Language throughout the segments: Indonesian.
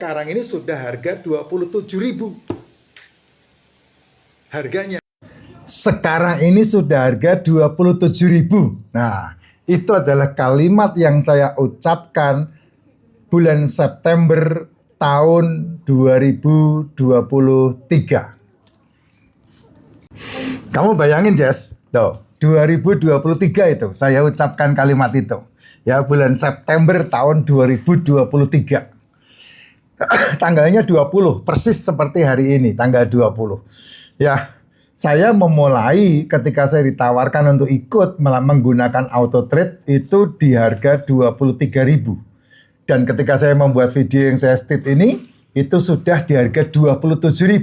Sekarang ini sudah harga 27.000 harganya. Sekarang ini sudah harga 27.000. Nah, itu adalah kalimat yang saya ucapkan bulan September tahun 2023. Kamu bayangin, Jess, 2023 itu saya ucapkan kalimat itu. Ya, bulan September tahun 2023. Tanggalnya 20, persis seperti hari ini, tanggal 20. Ya, saya memulai ketika saya ditawarkan untuk ikut menggunakan auto trade itu di harga 23.000. Dan ketika saya membuat video yang saya state ini, itu sudah di harga 27.000.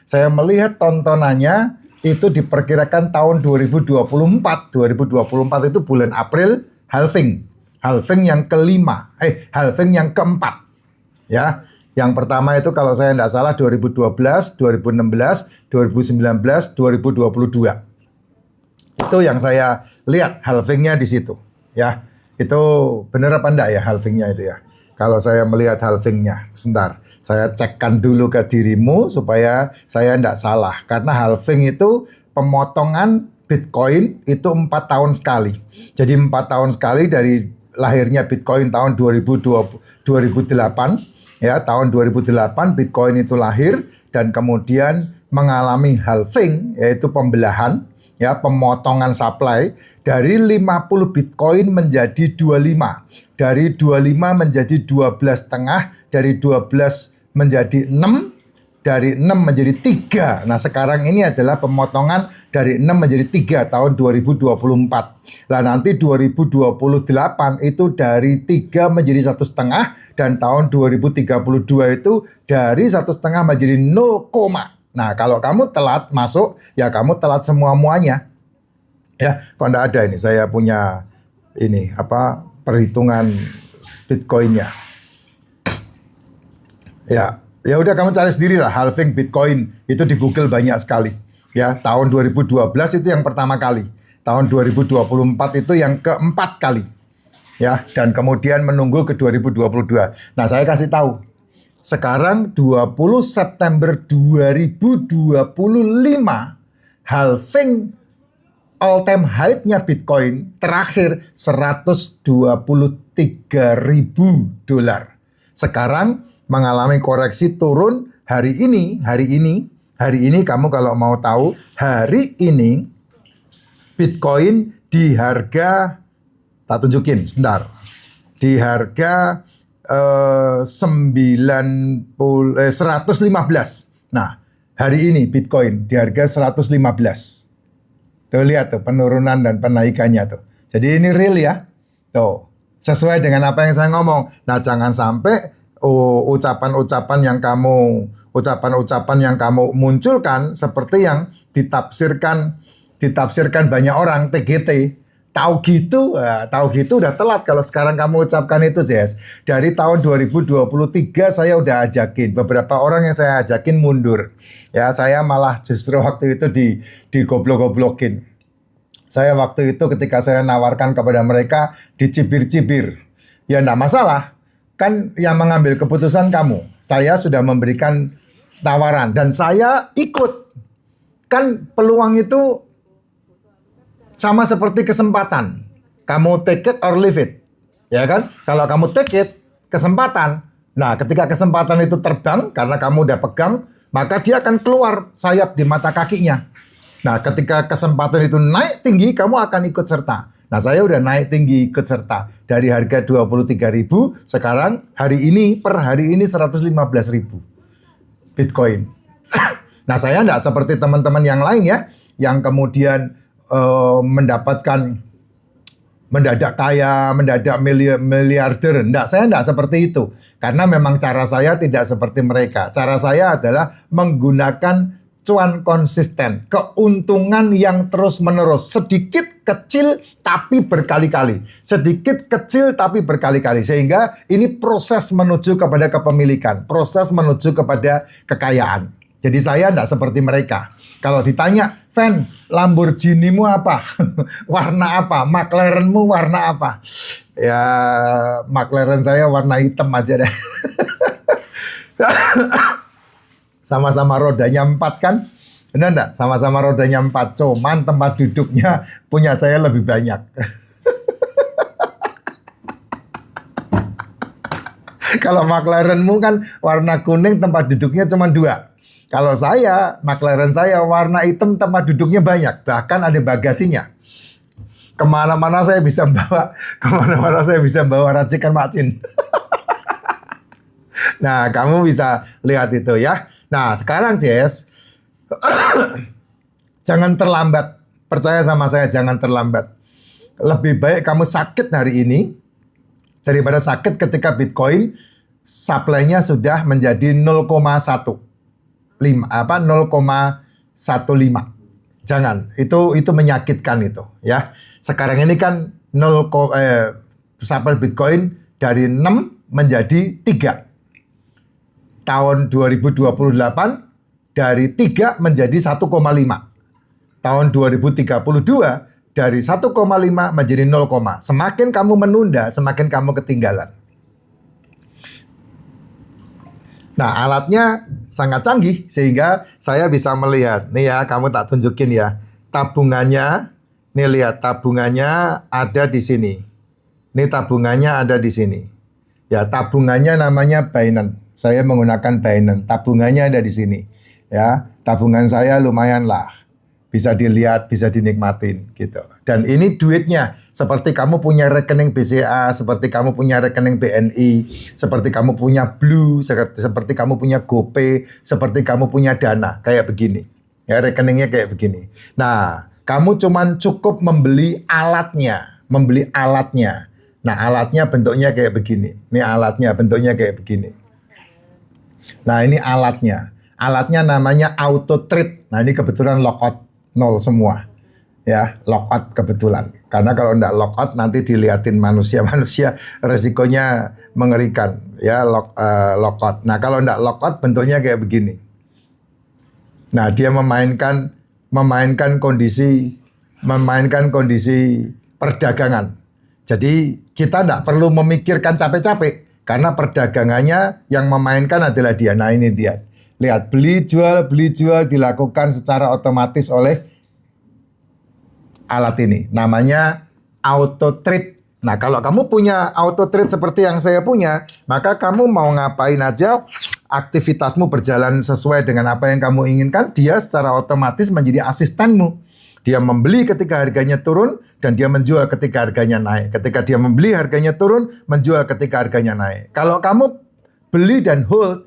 Saya melihat tontonannya itu diperkirakan tahun 2024. 2024 itu bulan April halving. Halving yang kelima, halving yang keempat. Ya, yang pertama itu kalau saya tidak salah 2012, 2016, 2019, 2022. Itu yang saya lihat halvingnya di situ. Ya, itu benar apa enggak ya halvingnya itu ya? Kalau saya melihat halvingnya, sebentar, saya cekkan dulu ke dirimu supaya saya tidak salah. Karena halving itu pemotongan Bitcoin itu 4 tahun sekali. Jadi 4 tahun sekali dari lahirnya Bitcoin tahun 2008. Ya, tahun 2008 Bitcoin itu lahir dan kemudian mengalami halving, yaitu pembelahan, ya, pemotongan supply dari 50 Bitcoin menjadi 25. Dari 25 menjadi 12,5, dari 12 menjadi 6, dari 6 menjadi 3. Nah, sekarang ini adalah pemotongan dari 6 menjadi 3 tahun 2024. Lah nanti 2028 itu dari 3 menjadi 1,5 dan tahun 2032 itu dari 1,5 menjadi 0, nah kalau kamu telat masuk ya kamu telat semua-muanya. Ya, kok enggak ada ini saya punya ini perhitungan Bitcoinnya. Ya udah kamu cari sendiri lah halving Bitcoin itu di Google banyak sekali. Ya, tahun 2012 itu yang pertama kali. Tahun 2024 itu yang keempat kali. Ya, dan kemudian menunggu ke 2022. Nah, saya kasih tahu. Sekarang 20 September 2025 halving all time high-nya Bitcoin terakhir $123.000. Sekarang mengalami koreksi turun hari ini kamu kalau mau tahu, hari ini Bitcoin di harga, tak tunjukin sebentar, di harga 115. Nah, hari ini Bitcoin di harga 115. Tuh lihat tuh penurunan dan penaikannya tuh. Jadi ini real ya. Tuh, sesuai dengan apa yang saya ngomong. Nah, jangan sampai ucapan-ucapan yang kamu munculkan seperti yang ditafsirkan banyak orang TGT. Tahu gitu udah telat kalau sekarang kamu ucapkan itu, Jess. Dari tahun 2023 saya udah ajakin, beberapa orang yang saya ajakin mundur. Ya, saya malah justru waktu itu digoblok-goblokin. Saya waktu itu ketika saya nawarkan kepada mereka dicibir-cibir. Ya enggak masalah. Kan yang mengambil keputusan kamu. Saya sudah memberikan tawaran dan saya ikut. Kan peluang itu sama seperti kesempatan. Kamu take it or leave it. Ya kan? Kalau kamu take it, kesempatan. Nah, ketika kesempatan itu terbang karena kamu udah pegang, maka dia akan keluar sayap di mata kakinya. Nah, ketika kesempatan itu naik tinggi, kamu akan ikut serta. Nah, saya udah naik tinggi ikut serta. Dari harga 23.000, sekarang per hari ini 115.000 Bitcoin. Nah, saya enggak seperti teman-teman yang lain ya, yang kemudian mendapatkan mendadak kaya, mendadak miliarder. Saya enggak seperti itu. Karena memang cara saya tidak seperti mereka. Cara saya adalah menggunakan cuan konsisten, keuntungan yang terus-menerus, sedikit kecil tapi berkali-kali. Sedikit kecil tapi berkali-kali. Sehingga ini proses menuju kepada kepemilikan, proses menuju kepada kekayaan. Jadi saya enggak seperti mereka. Kalau ditanya, Van, Lamborghini-mu apa? Warna apa? McLaren-mu warna apa? Ya, McLaren saya warna hitam aja deh. Sama-sama rodanya 4 kan? Benar enggak? Sama-sama rodanya 4, cuman tempat duduknya punya saya lebih banyak. Kalau McLarenmu kan warna kuning, tempat duduknya cuma 2. Kalau saya, McLaren saya warna hitam, tempat duduknya banyak. Bahkan ada bagasinya. Kemana-mana saya bisa bawa racikan macin. Nah, kamu bisa lihat itu ya. Nah, sekarang Jess, jangan terlambat. Percaya sama saya, jangan terlambat. Lebih baik kamu sakit hari ini daripada sakit ketika Bitcoin supply-nya sudah menjadi 0,15. Jangan, itu menyakitkan itu ya. Sekarang ini kan supply Bitcoin dari 6 menjadi 3. Tahun 2028 dari 3 menjadi 1,5. Tahun 2032 dari 1,5 menjadi 0, semakin kamu menunda, semakin kamu ketinggalan. Nah, alatnya sangat canggih sehingga saya bisa melihat. Nih ya, kamu tak tunjukin ya. Tabungannya, nih lihat tabungannya ada di sini. Nih tabungannya ada di sini. Ya, tabungannya namanya Binance. Saya menggunakan Binance. Tabungannya ada di sini. Ya, tabungan saya lumayan lah. Bisa dilihat, bisa dinikmatin gitu. Dan ini duitnya. Seperti kamu punya rekening BCA, seperti kamu punya rekening BNI, seperti kamu punya Blue, seperti kamu punya GoPay, seperti kamu punya Dana. Kayak begini. Ya, rekeningnya kayak begini. Nah, kamu cuman cukup membeli alatnya. Nah, alatnya bentuknya kayak begini. Ini alatnya bentuknya kayak begini. Nah, ini alatnya. Alatnya namanya auto trade. Nah, ini kebetulan lockout 0 semua. Ya, lockout kebetulan. Karena kalau enggak lockout nanti diliatin manusia-manusia, resikonya mengerikan. Ya, lockout. Nah, kalau enggak lockout bentuknya kayak begini. Nah, dia memainkan kondisi perdagangan. Jadi kita enggak perlu memikirkan capek-capek. Karena perdagangannya yang memainkan adalah dia. Nah, ini dia. Lihat, beli jual dilakukan secara otomatis oleh alat ini. Namanya auto trade. Nah, kalau kamu punya auto trade seperti yang saya punya, maka kamu mau ngapain aja, aktivitasmu berjalan sesuai dengan apa yang kamu inginkan, dia secara otomatis menjadi asistenmu. Dia membeli ketika harganya turun dan dia menjual ketika harganya naik. Ketika dia membeli harganya turun, menjual ketika harganya naik. Kalau kamu beli dan hold,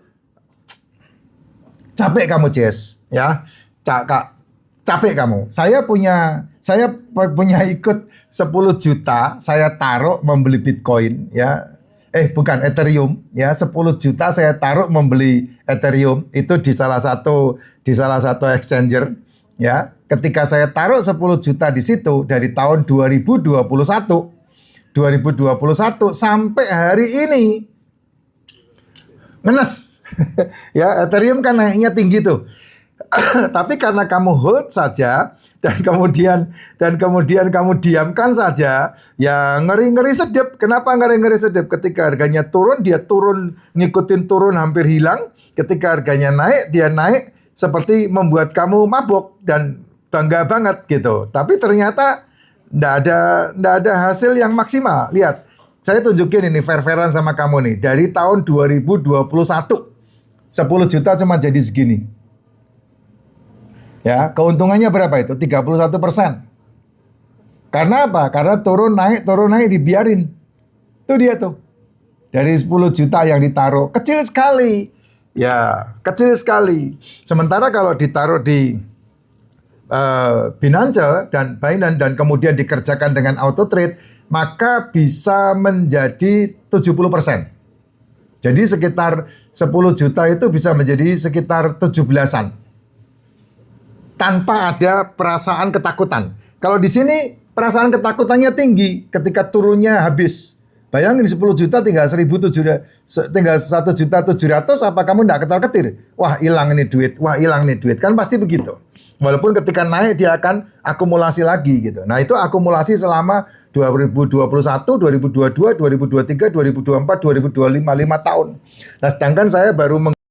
capek kamu, Jess, ya. Capek kamu. Saya punya ikut 10 juta, saya taruh membeli Bitcoin, ya. Bukan Ethereum, ya. 10 juta saya taruh membeli Ethereum itu di salah satu exchanger, ya. Ketika saya taruh 10 juta di situ dari tahun 2021 sampai hari ini ngenes. Ya, Ethereum kan naiknya tinggi tuh. Tapi karena kamu hold saja dan kemudian kamu diamkan saja, ya ngeri-ngeri sedep. Kenapa ngeri-ngeri sedep? Ketika harganya turun, dia turun ngikutin turun hampir hilang. Ketika harganya naik, dia naik seperti membuat kamu mabok dan bangga banget gitu. Tapi ternyata ndak ada hasil yang maksimal. Lihat, saya tunjukin ini fair-fairan sama kamu nih. Dari tahun 2021, 10 juta cuma jadi segini. Ya, keuntungannya berapa itu? 31%. Karena apa? Karena turun naik dibiarin. Itu dia tuh. Dari 10 juta yang ditaruh, kecil sekali. Ya, kecil sekali. Sementara kalau ditaruh di Binance dan Binance dan kemudian dikerjakan dengan auto trade, maka bisa menjadi 70%. Jadi sekitar 10 juta itu bisa menjadi sekitar 17-an. Tanpa ada perasaan ketakutan. Kalau di sini perasaan ketakutannya tinggi ketika turunnya habis. Bayangin 10 juta tinggal 1.700, tinggal 1.700.000, apa kamu enggak ketar-ketir? Wah, hilang ini duit. Kan pasti begitu. Walaupun ketika naik dia akan akumulasi lagi gitu. Nah, itu akumulasi selama 2021, 2022, 2023, 2024, 2025, 5 tahun. Nah, sedangkan saya baru